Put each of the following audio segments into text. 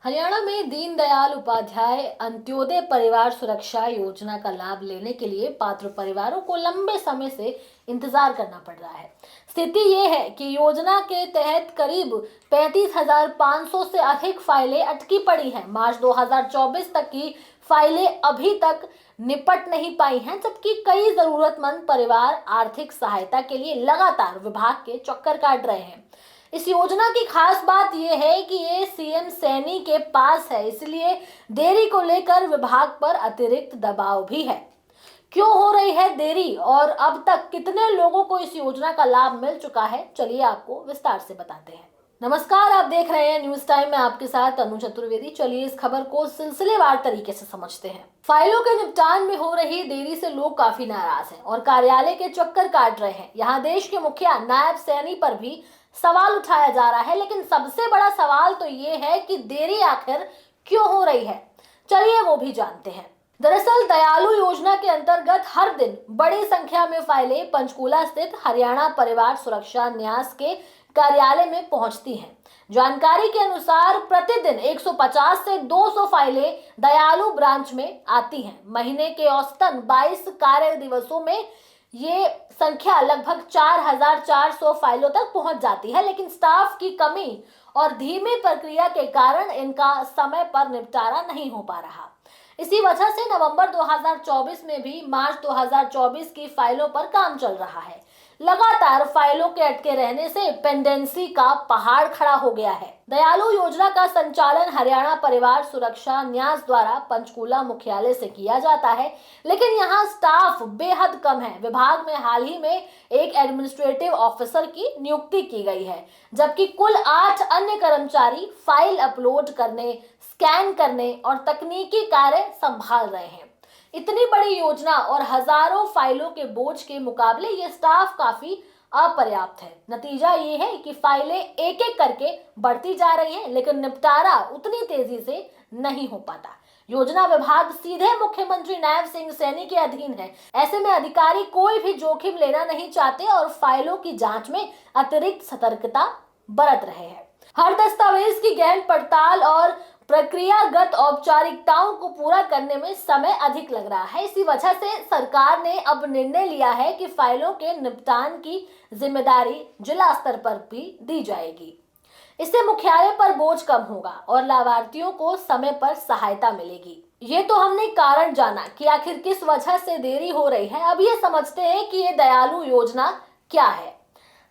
हरियाणा में दीनदयाल उपाध्याय अंत्योदय परिवार सुरक्षा योजना का लाभ लेने के लिए पात्र परिवारों को लंबे समय से इंतजार करना पड़ रहा है। स्थिति ये है कि योजना के तहत करीब 35,500 से अधिक फाइलें अटकी पड़ी हैं। मार्च 2024 तक की फाइलें अभी तक निपट नहीं पाई हैं, जबकि कई जरूरतमंद परिवार आर्थिक सहायता के लिए लगातार विभाग के चक्कर काट रहे हैं। इस योजना की खास बात यह है कि ये सीएम सैनी के पास है, इसलिए देरी को लेकर विभाग पर अतिरिक्त दबाव भी है। क्यों हो रही है देरी और अब तक कितने लोगों को इस योजना का लाभ मिल चुका है, चलिए आपको विस्तार से बताते हैं। नमस्कार, आप देख रहे हैं न्यूज टाइम में आपके साथ अनु चतुर्वेदी। चलिए इस खबर को सिलसिलेवार तरीके से समझते हैं। फाइलों के निपटान में हो रही देरी से लोग काफी नाराज हैं और कार्यालय के चक्कर काट रहे हैं। यहाँ देश के मुखिया नायब सैनी पर भी सवाल उठाया जा रहा है, लेकिन सबसे बड़ा सवाल तो ये है कि देरी आखिर क्यों हो रही है। चलिए वो भी जानते हैं। दरअसल दयालु योजना के अंतर्गत हर दिन बड़ी संख्या में फाइलें पंचकूला स्थित हरियाणा परिवार सुरक्षा न्यास के कार्यालय में पहुंचती हैं। जानकारी के अनुसार प्रतिदिन 150 से 200 फाइलें दयालु ब्रांच में आती हैं। महीने के औसतन 22 कार्य दिवसों में ये संख्या लगभग 4,400 फाइलों तक पहुंच जाती है, लेकिन स्टाफ की कमी और धीमी प्रक्रिया के कारण इनका समय पर निपटारा नहीं हो पा रहा। इसी वजह से नवंबर 2024 में भी मार्च 2024 की फाइलों पर काम चल रहा है। लगातार फाइलों के अटके रहने से पेंडेंसी का पहाड़ खड़ा हो गया है। दयालु योजना का संचालन हरियाणा परिवार सुरक्षा न्यास द्वारा पंचकूला मुख्यालय से किया जाता है, लेकिन यहाँ स्टाफ बेहद कम है। विभाग में हाल ही में एक एडमिनिस्ट्रेटिव ऑफिसर की नियुक्ति की गई है, जबकि कुल 8 अन्य कर्मचारी फाइल अपलोड करने, स्कैन करने और तकनीकी कार्य संभाल रहे हैं। इतनी बड़ी योजना और हजारों फाइलों के बोझ के मुकाबले ये स्टाफ काफी अपर्याप्त है। नतीजा ये है कि फाइलें एक एक करके बढ़ती जा रही हैं, लेकिन निपटारा उतनी तेजी से नहीं हो पाता। योजना विभाग सीधे मुख्यमंत्री नायब सिंह सैनी के अधीन है। ऐसे में अधिकारी कोई भी जोखिम लेना नहीं चाहते और फाइलों की जांच में अतिरिक्त सतर्कता बरत रहे हैं। हर दस्तावेज की गहन पड़ताल और प्रक्रियागत औपचारिकताओं को पूरा करने में समय अधिक लग रहा है। इसी वजह से सरकार ने अब निर्णय लिया है कि फाइलों के निपटान की जिम्मेदारी जिला स्तर पर भी दी जाएगी। इससे मुख्यालय पर बोझ कम होगा और लाभार्थियों को समय पर सहायता मिलेगी। ये तो हमने कारण जाना कि आखिर किस वजह से देरी हो रही है। अब ये समझते हैं कि ये दयालु योजना क्या है।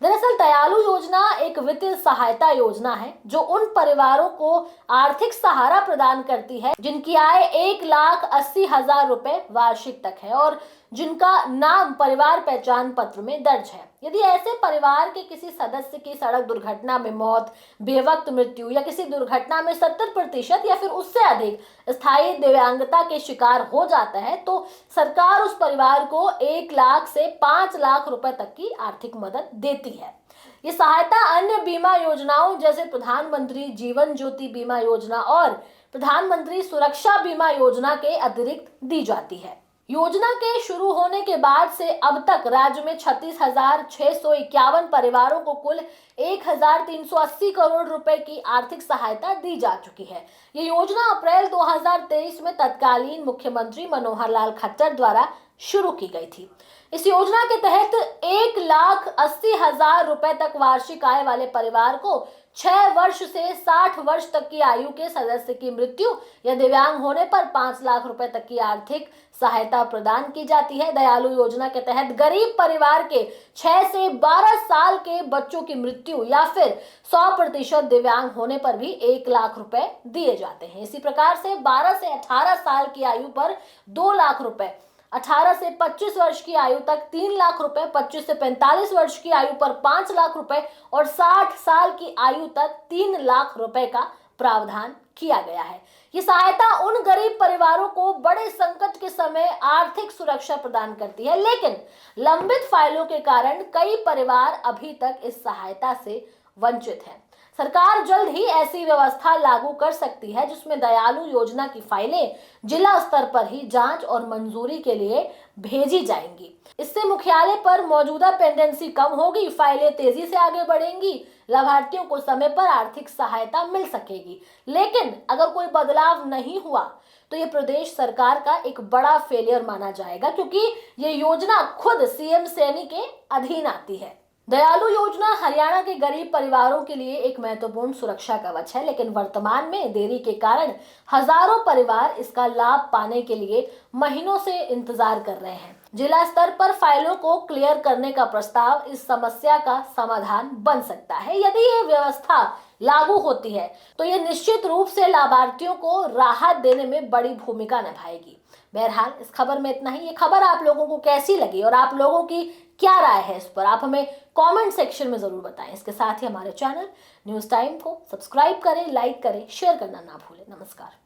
दरअसल दयालु योजना एक वित्तीय सहायता योजना है जो उन परिवारों को आर्थिक सहारा प्रदान करती है जिनकी आय 1,80,000 रुपए वार्षिक तक है और जिनका नाम परिवार पहचान पत्र में दर्ज है। यदि ऐसे परिवार के किसी सदस्य की सड़क दुर्घटना में मौत, बेवक्त मृत्यु या किसी दुर्घटना में 70% या फिर उससे अधिक स्थायी दिव्यांगता के शिकार हो जाता है, तो सरकार उस परिवार को 1 लाख से 5 लाख रुपए तक की आर्थिक मदद देती है। ये सहायता अन्य बीमा योजनाओं जैसे प्रधानमंत्री जीवन ज्योति बीमा योजना और प्रधानमंत्री सुरक्षा बीमा योजना के अतिरिक्त दी जाती है। योजना के शुरू होने के बाद से अब तक राज्य में 36,651 परिवारों को कुल 1,380 करोड़ रुपए की आर्थिक सहायता दी जा चुकी है। ये योजना अप्रैल 2023 में तत्कालीन मुख्यमंत्री मनोहर लाल खट्टर द्वारा शुरू की गई थी। इस योजना के तहत 1,80,000 रुपए तक वार्षिक आय वाले परिवार को 6 वर्ष से 60 वर्ष तक की आयु के सदस्य की मृत्यु या दिव्यांग होने पर 5 लाख रुपए तक की आर्थिक सहायता प्रदान की जाती है। दयालु योजना के तहत गरीब परिवार के 6 से 12 साल के बच्चों की मृत्यु या फिर 100% दिव्यांग होने पर भी 1 लाख रुपए दिए जाते हैं। इसी प्रकार से 12 से 18 साल की आयु पर 2 लाख रुपए, 18 से 25 वर्ष की आयु तक 3 लाख रुपए, 25 से 45 वर्ष की आयु पर 5 लाख रुपए और 60 साल की आयु तक 3 लाख रुपए का प्रावधान किया गया है। ये सहायता उन गरीब परिवारों को बड़े संकट के समय आर्थिक सुरक्षा प्रदान करती है, लेकिन लंबित फाइलों के कारण कई परिवार अभी तक इस सहायता से वंचित हैं। सरकार जल्द ही ऐसी व्यवस्था लागू कर सकती है जिसमें दयालु योजना की फाइलें जिला स्तर पर ही जांच और मंजूरी के लिए भेजी जाएंगी। इससे मुख्यालय पर मौजूदा पेंडेंसी कम होगी, फाइलें तेजी से आगे बढ़ेंगी, लाभार्थियों को समय पर आर्थिक सहायता मिल सकेगी। लेकिन अगर कोई बदलाव नहीं हुआ तो ये प्रदेश सरकार का एक बड़ा फेलियर माना जाएगा, क्योंकि ये योजना खुद सीएम सैनी के अधीन आती है। दयालु योजना हरियाणा के गरीब परिवारों के लिए एक महत्वपूर्ण सुरक्षा कवच है, लेकिन वर्तमान में देरी के कारण हजारों परिवार इसका लाभ पाने के लिए महीनों से इंतजार कर रहे हैं। जिला स्तर पर फाइलों को क्लियर करने का प्रस्ताव इस समस्या का समाधान बन सकता है। यदि ये व्यवस्था लागू होती है तो ये निश्चित रूप से लाभार्थियों को राहत देने में बड़ी भूमिका निभाएगी। बहरहाल इस खबर में इतना ही। ये खबर आप लोगों को कैसी लगी और आप लोगों की क्या राय है इस पर, आप हमें कमेंट सेक्शन में जरूर बताएं। इसके साथ ही हमारे चैनल न्यूज टाइम को सब्सक्राइब करें, लाइक करें, शेयर करना ना भूलें। नमस्कार।